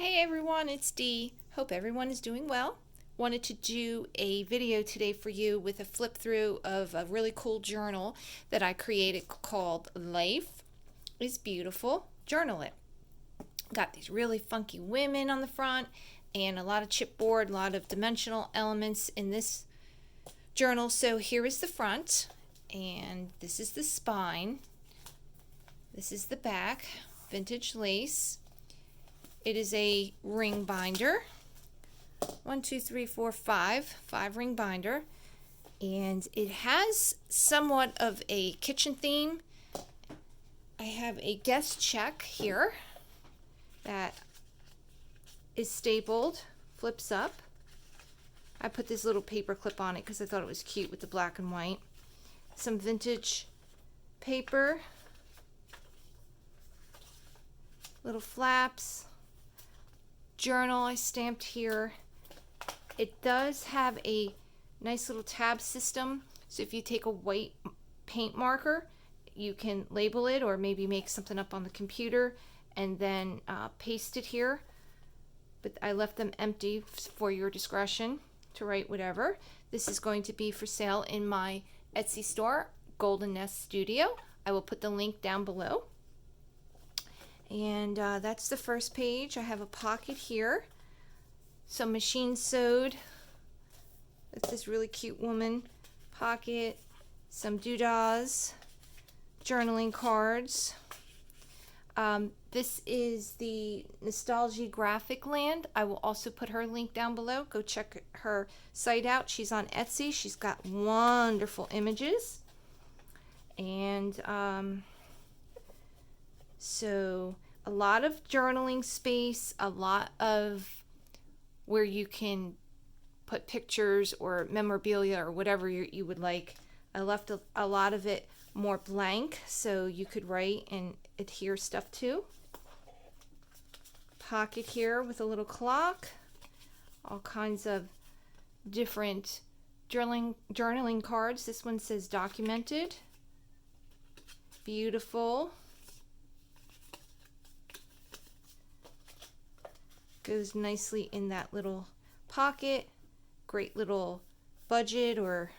Hey everyone, it's Dee. Hope everyone is doing well. Wanted to do a video today for you with a flip through of a really cool journal that I created called Life is Beautiful. Journal it. Got these really funky women on the front and a lot of chipboard, a lot of dimensional elements in this journal. So here is the front, and this is the spine. This is the back, vintage lace. It is a ring binder. 1, 2, 3, 4, 5 ring binder. And it has somewhat of a kitchen theme. I have a guest check here that is stapled, flips up. I put this little paper clip on it because I thought it was cute with the black and white. Some vintage paper, little flaps. Journal I stamped here. It does have a nice little tab system, so if you take a white paint marker you can label it or maybe make something up on the computer and then paste it here, but I left them empty for your discretion to write whatever. This is going to be for sale in my Etsy store, Golden Nest Studio. I will put the link down below. And that's the first page. I have a pocket here, some machine sewed. That's this really cute woman pocket, some doodahs, journaling cards. This is the Nostalgia Graphic Land. I will also put her link down below. Go check her site out. She's on Etsy. She's got wonderful images. And so a lot of journaling space, a lot of where you can put pictures or memorabilia or whatever you would like. I left a lot of it more blank so you could write and adhere stuff to. Pocket here with a little clock, all kinds of different journaling cards. This one says documented. Beautiful. Goes nicely in that little pocket. Great little budget, or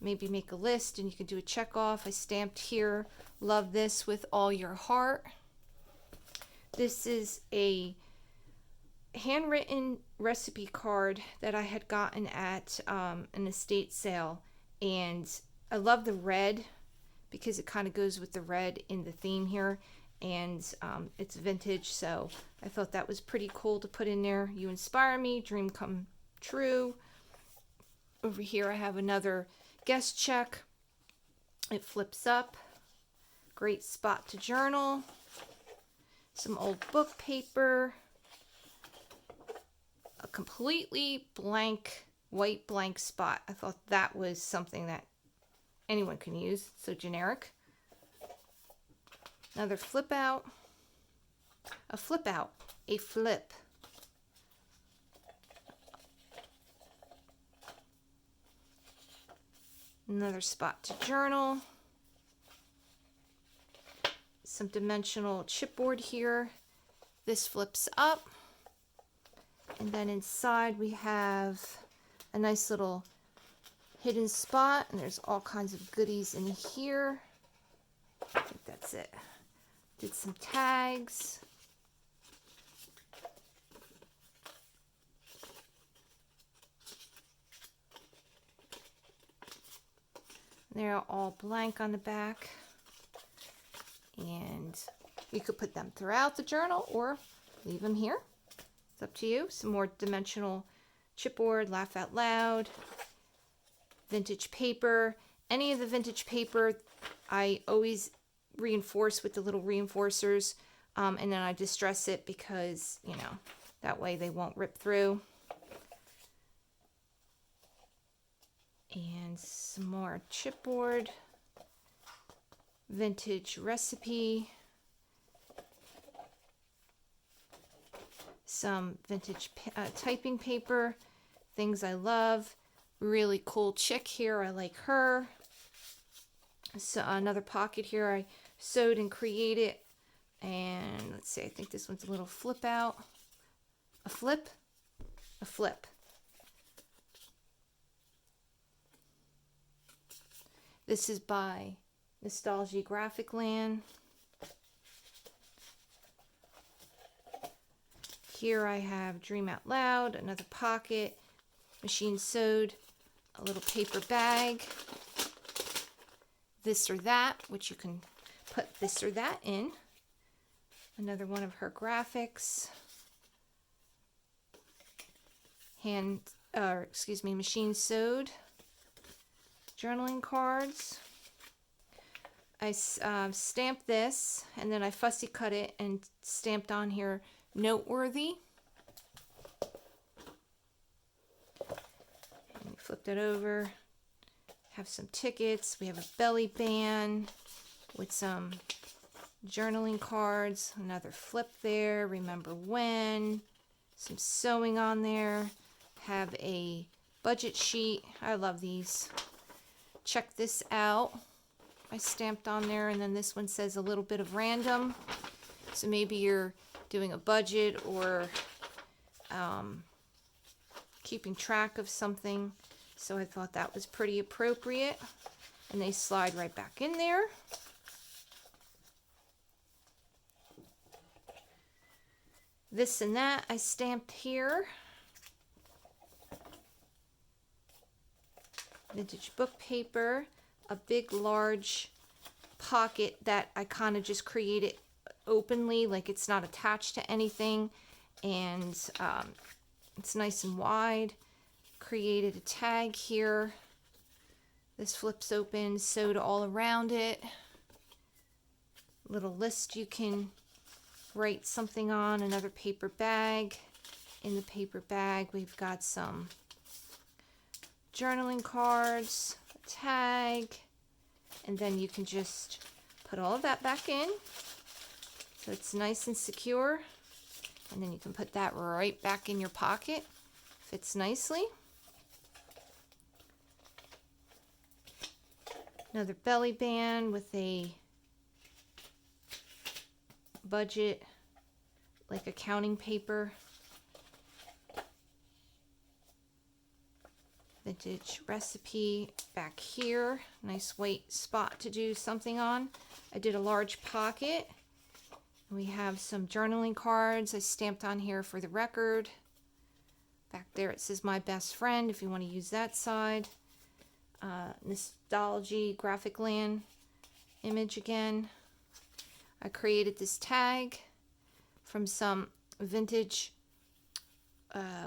maybe make a list and you can do a check off. I stamped here, love this with all your heart. This is a handwritten recipe card that I had gotten at an estate sale, and I love the red because it kind of goes with the red in the theme here, and it's vintage, so I thought that was pretty cool to put in there. You inspire me, dream come true. Over here I have another guest check. It flips up. Great spot to journal. Some old book paper. A completely blank, white blank spot. I thought that was something that anyone can use. So generic. Another flip out. A flip out. A flip. Another spot to journal. Some dimensional chipboard here. This flips up. And then inside we have a nice little hidden spot. And there's all kinds of goodies in here. I think that's it. Did some tags. They're all blank on the back. And you could put them throughout the journal or leave them here. It's up to you. Some more dimensional chipboard, laugh out loud, vintage paper. Any of the vintage paper I always reinforce with the little reinforcers, and then I distress it because, you know, that way they won't rip through. And some more chipboard, vintage recipe, some vintage typing paper, things I love. Really cool chick here, I like her. So another pocket here I sewed and created, and let's see, I think this one's a little flip out. a flip, a flip. This is by Nostalgia Graphic Land. Here I have Dream Out Loud, another pocket, machine sewed, a little paper bag, this or that, which you can put this or that in. Another one of her graphics. Machine sewed. Journaling cards. I stamped this, and then I fussy cut it and stamped on here noteworthy. And flip that over. Have some tickets. We have a belly band with some journaling cards. Another flip there. Remember when. Some sewing on there. Have a budget sheet. I love these. Check this out. I stamped on there, and then this one says a little bit of random. So maybe you're doing a budget or keeping track of something. So I thought that was pretty appropriate. And they slide right back in there. This and that I stamped here. Vintage book paper. A big large pocket that I kind of just created openly, like it's not attached to anything, and it's nice and wide. Created a tag here. This flips open, sewed all around it. Little list you can write something on. Another paper bag. In the paper bag we've got some journaling cards, a tag, and then you can just put all of that back in so it's nice and secure, and then you can put that right back in your pocket. Fits nicely. Another belly band with a budget, like accounting paper. Vintage recipe back here. Nice white spot to do something on. I did a large pocket. We have some journaling cards I stamped on here for the record. Back there it says my best friend if you want to use that side. Nostalgia Graphic Land image again. I created this tag from some vintage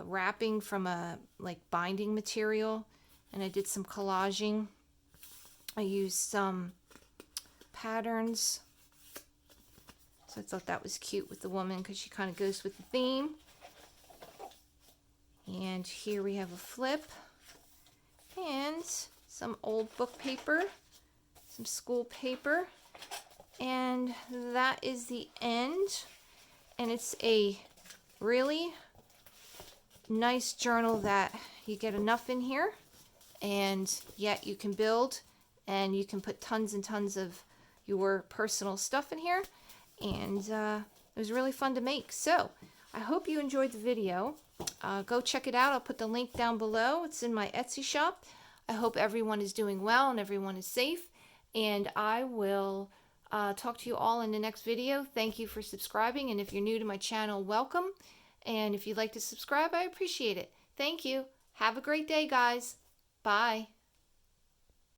wrapping from a like binding material, and I did some collaging. I used some patterns, so I thought that was cute with the woman because she kind of goes with the theme. And here we have a flip and some old book paper, some school paper, and that is the end. And it's a really nice journal that you get enough in here, and yet you can build, and you can put tons and tons of your personal stuff in here, and it was really fun to make. So I hope you enjoyed the video. Go check it out. I'll put the link down below. It's in my Etsy shop. I hope everyone is doing well and everyone is safe, and I will talk to you all in the next video. Thank you for subscribing, and if you're new to my channel, welcome. And if you'd like to subscribe, I appreciate it. Thank you. Have a great day, guys. Bye.